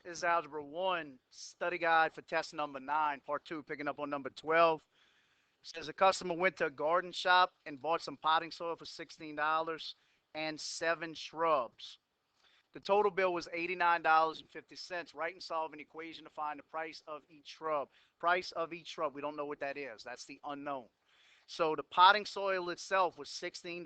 is Algebra 1, study guide for test number 9, part 2, picking up on number 12. It says a customer went to a garden shop and bought some potting soil for $16 and 7 shrubs. The total bill was $89.50. Write and solve an equation to find the price of each shrub. Price of each shrub, we don't know what that is. That's the unknown. So the potting soil itself was $16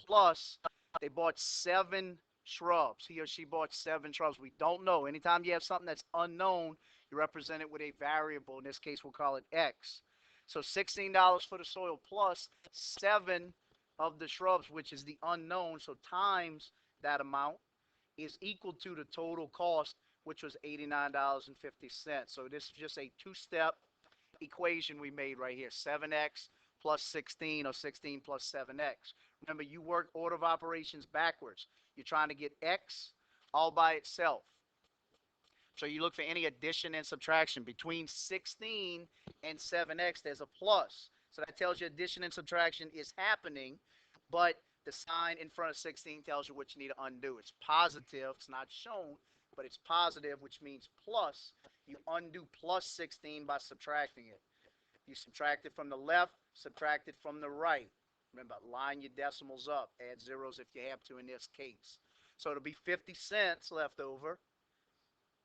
plus they bought 7 shrubs. He or she bought 7 shrubs. We don't know. Anytime you have something that's unknown, you represent it with a variable. In this case, we'll call it X. So $16 for the soil plus 7 of the shrubs, which is the unknown. So times that amount is equal to the total cost, which was $89.50. So this is just a two-step equation we made right here. 7x plus 16 or 16 plus 7x. Remember, you work order of operations backwards. You're trying to get x all by itself. So you look for any addition and subtraction. Between 16 and 7x, there's a plus. So that tells you addition and subtraction is happening, but the sign in front of 16 tells you what you need to undo. It's positive. It's not shown, but it's positive, which means plus. You undo plus 16 by subtracting it. You subtract it from the left, subtract it from the right. Remember, line your decimals up. Add zeros if you have to in this case. So it'll be 50 cents left over.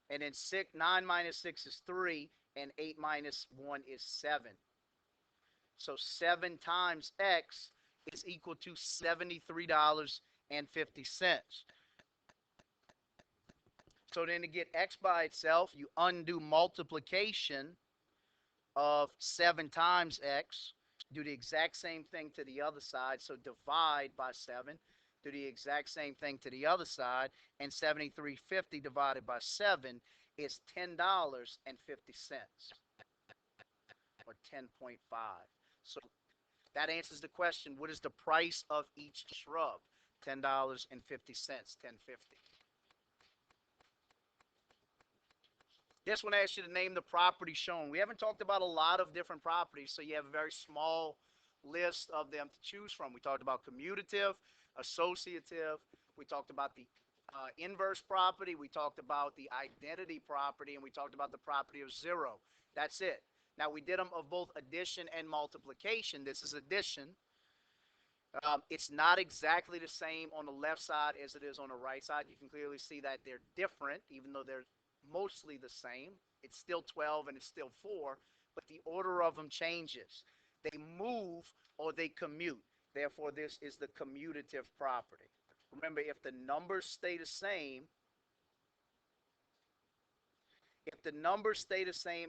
And then 9 minus 6 is 3, and 8 minus 1 is 7. So 7 times x is equal to $73.50. So then to get x by itself, you undo multiplication of 7 times x. Do the exact same thing to the other side. So divide by 7. Do the exact same thing to the other side. And $73.50 divided by 7 is $10.50. Or 10.5. So that answers the question, what is the price of each shrub? $10.50, $10.50. This one asks you to name the property shown. We haven't talked about a lot of different properties, so you have a very small list of them to choose from. We talked about commutative, associative. We talked about the inverse property. We talked about the identity property, and we talked about the property of 0. That's it. Now, we did them of both addition and multiplication. This is addition. It's not exactly the same on the left side as it is on the right side. You can clearly see that they're different, even though they're mostly the same. It's still 12 and it's still 4, but the order of them changes. They move or they commute. Therefore, this is the commutative property. Remember, if the numbers stay the same,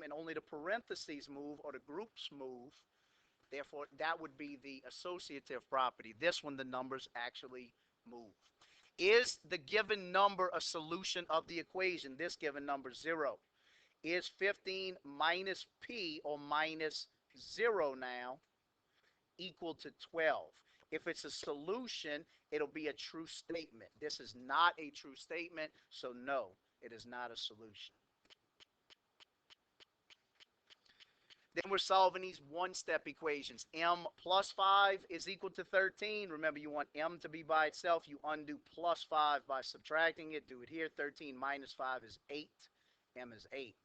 and only the parentheses move or the groups move, therefore, that would be the associative property. This one, the numbers actually move. Is the given number a solution of the equation? This given number 0. Is 15 minus p, or minus 0 now, equal to 12? If it's a solution, it'll be a true statement. This is not a true statement, so no, it is not a solution. Then we're solving these one-step equations. M plus 5 is equal to 13. Remember, you want M to be by itself. You undo plus 5 by subtracting it. Do it here. 13 minus 5 is 8. M is 8.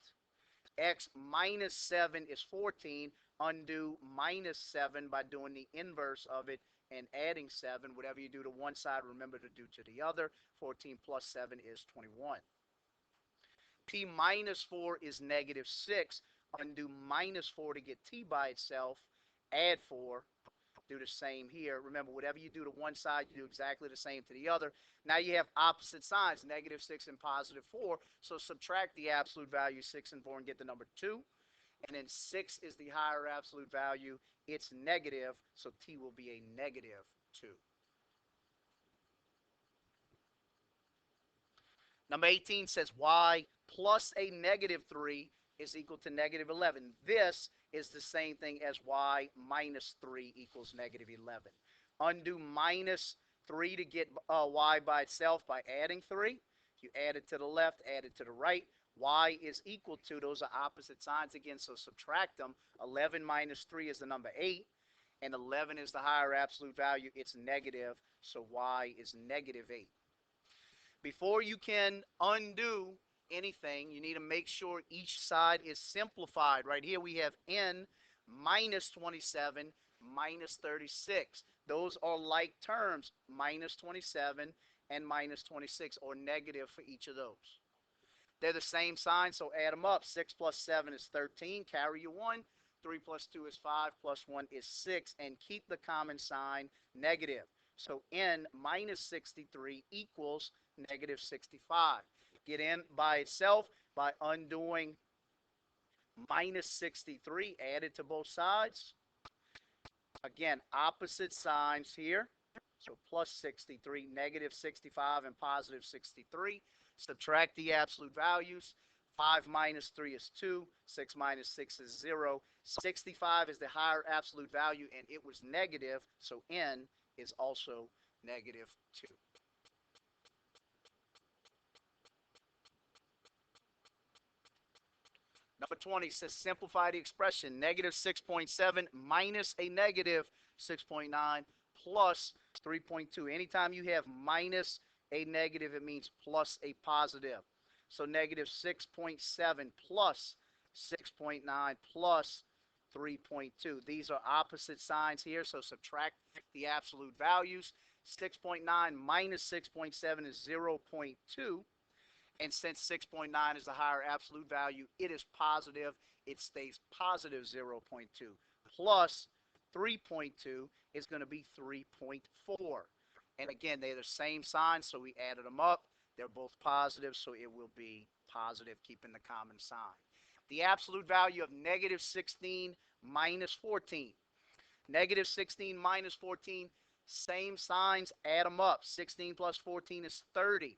X minus 7 is 14. Undo minus 7 by doing the inverse of it and adding 7. Whatever you do to one side, remember to do to the other. 14 plus 7 is 21. P minus 4 is negative 6. Undo minus 4 to get t by itself. Add 4. Do the same here. Remember, whatever you do to one side, you do exactly the same to the other. Now you have opposite signs, negative 6 and positive 4. So subtract the absolute value 6 and 4 and get the number 2. And then 6 is the higher absolute value. It's negative, so t will be a negative 2. Number 18 says y plus a negative 3 is equal to negative 11. This is the same thing as y minus 3 equals negative 11. Undo minus 3 to get y by itself by adding 3. You add it to the left, add it to the right. Y is equal to, those are opposite signs again, so subtract them. 11 minus 3 is the number 8, and 11 is the higher absolute value. It's negative, so y is negative 8. Before you can undo anything, you need to make sure each side is simplified. Right here we have n minus 27 minus 36. Those are like terms, minus 27 and minus 26, or negative for each of those. They're the same sign, so add them up. 6 plus 7 is 13. Carry your 1. 3 plus 2 is 5. Plus 1 is 6. And keep the common sign negative. So n minus 63 equals negative 65. Get n by itself by undoing minus 63. Add it to both sides. Again, opposite signs here. So plus 63, negative 65, and positive 63. Subtract the absolute values. 5 minus 3 is 2. 6 minus 6 is 0. 65 is the higher absolute value, and it was negative, so n is also negative 2. Number 20 says simplify the expression. Negative 6.7 minus a negative 6.9 plus 3.2. Anytime you have minus a negative, it means plus a positive. So negative 6.7 plus 6.9 plus 3.2. These are opposite signs here, so subtract the absolute values. 6.9 minus 6.7 is 0.2. And since 6.9 is the higher absolute value, it is positive. It stays positive 0.2. Plus 3.2 is going to be 3.4. And again, they're the same sign, so we added them up. They're both positive, so it will be positive, keeping the common sign. The absolute value of negative 16 minus 14. Negative 16 minus 14, same signs, add them up. 16 plus 14 is 30.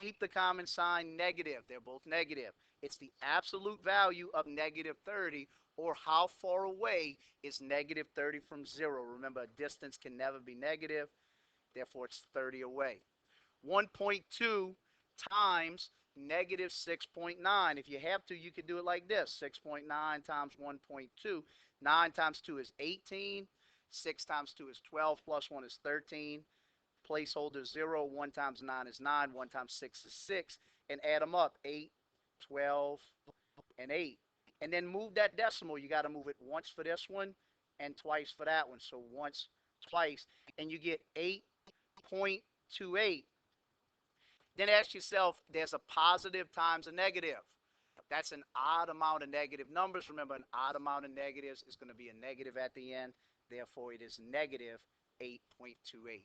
Keep the common sign negative. They're both negative. It's the absolute value of negative 30, or how far away is negative 30 from 0. Remember, a distance can never be negative. Therefore, it's 30 away. 1.2 times negative 6.9. If you have to, you could do it like this. 6.9 times 1.2. 9 times 2 is 18. 6 times 2 is 12. Plus 1 is 13. Placeholder 0. 1 times 9 is 9. 1 times 6 is 6. And add them up. 8, 12, and 8. And then move that decimal. You got to move it once for this one and twice for that one. So once, twice. And you get 8.28. Then ask yourself, there's a positive times a negative. That's an odd amount of negative numbers. Remember, an odd amount of negatives is going to be a negative at the end. Therefore, it is negative 8.28.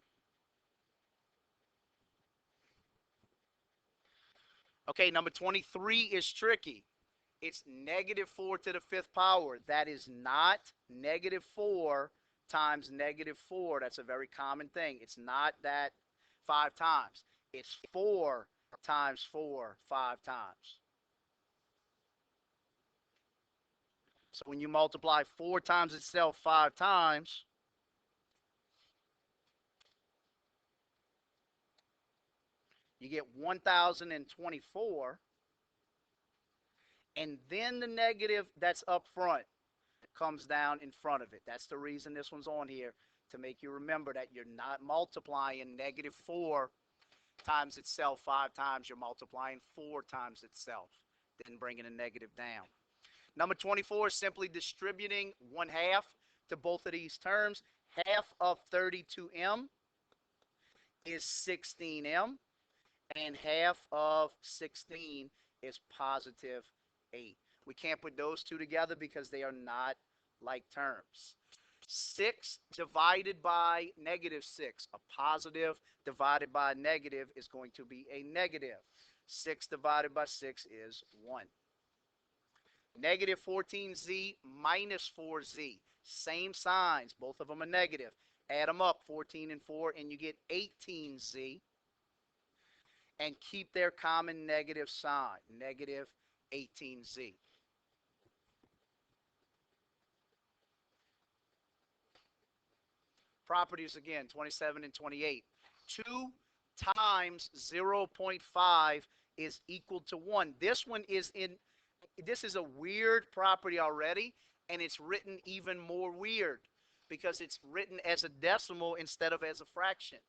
Okay, number 23 is tricky. It's negative 4 to the 5th power. That is not negative 4 times negative 4. That's a very common thing. It's not that 5 times. It's 4 times 4, 5 times. So when you multiply 4 times itself 5 times, you get 1,024. And then the negative that's up front comes down in front of it. That's the reason this one's on here, to make you remember that you're not multiplying negative 4 times itself 5 times. You're multiplying 4 times itself, then bringing a negative down. Number 24 is simply distributing 1/2 to both of these terms. Half of 32m is 16m, and half of 16 is positive 8. We can't put those two together because they are not like terms. 6 divided by negative 6. A positive divided by a negative is going to be a negative. 6 divided by 6 is 1. Negative 14z minus 4z. Same signs. Both of them are negative. Add them up, 14 and 4, and you get 18z. And keep their common negative sign, negative 18z. Properties again, 27 and 28. 2 times 0.5 is equal to 1. This one is this is a weird property already, and it's written even more weird because it's written as a decimal instead of as a fraction.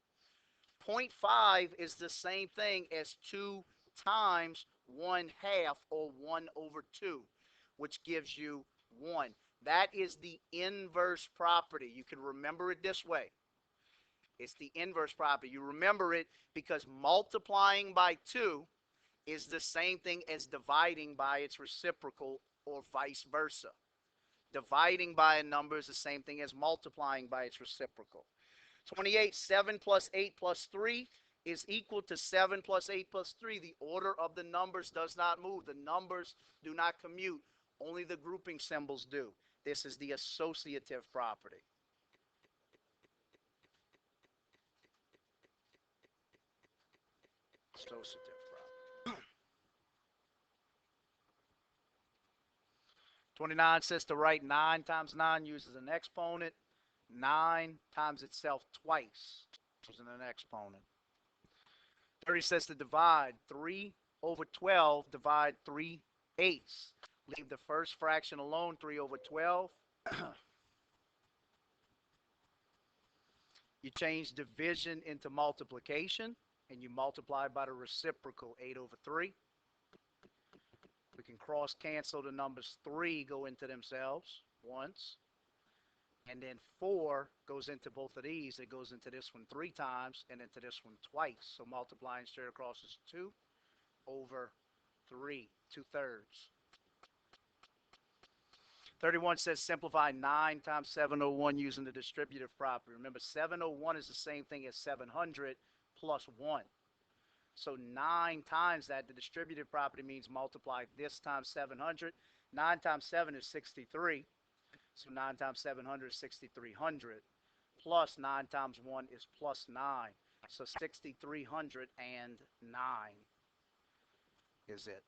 0.5 is the same thing as 2 times 1/2 or 1/2, which gives you 1. That is the inverse property. You can remember it this way. It's the inverse property. You remember it because multiplying by 2 is the same thing as dividing by its reciprocal or vice versa. Dividing by a number is the same thing as multiplying by its reciprocal. 28, 7 plus 8 plus 3 is equal to 7 plus 8 plus 3. The order of the numbers does not move. The numbers do not commute. Only the grouping symbols do. This is the associative property. Associative property. 29 says to write 9 times 9 uses an exponent. 9 times itself twice using an exponent. 30 says to divide 3/12, divide 3/8. Leave the first fraction alone, 3/12. You change division into multiplication, and you multiply by the reciprocal, 8/3. We can cross cancel the numbers 3 go into themselves once. And then 4 goes into both of these. It goes into this one 3 times and into this one twice. So multiplying straight across is 2/3, 2/3. 31 says simplify 9 times 701 using the distributive property. Remember, 701 is the same thing as 700 plus 1. So 9 times that, the distributive property means multiply this times 700. 9 times 7 is 63. So 9 times 700 is 6,300. Plus 9 times 1 is plus 9. So 6,309 is it.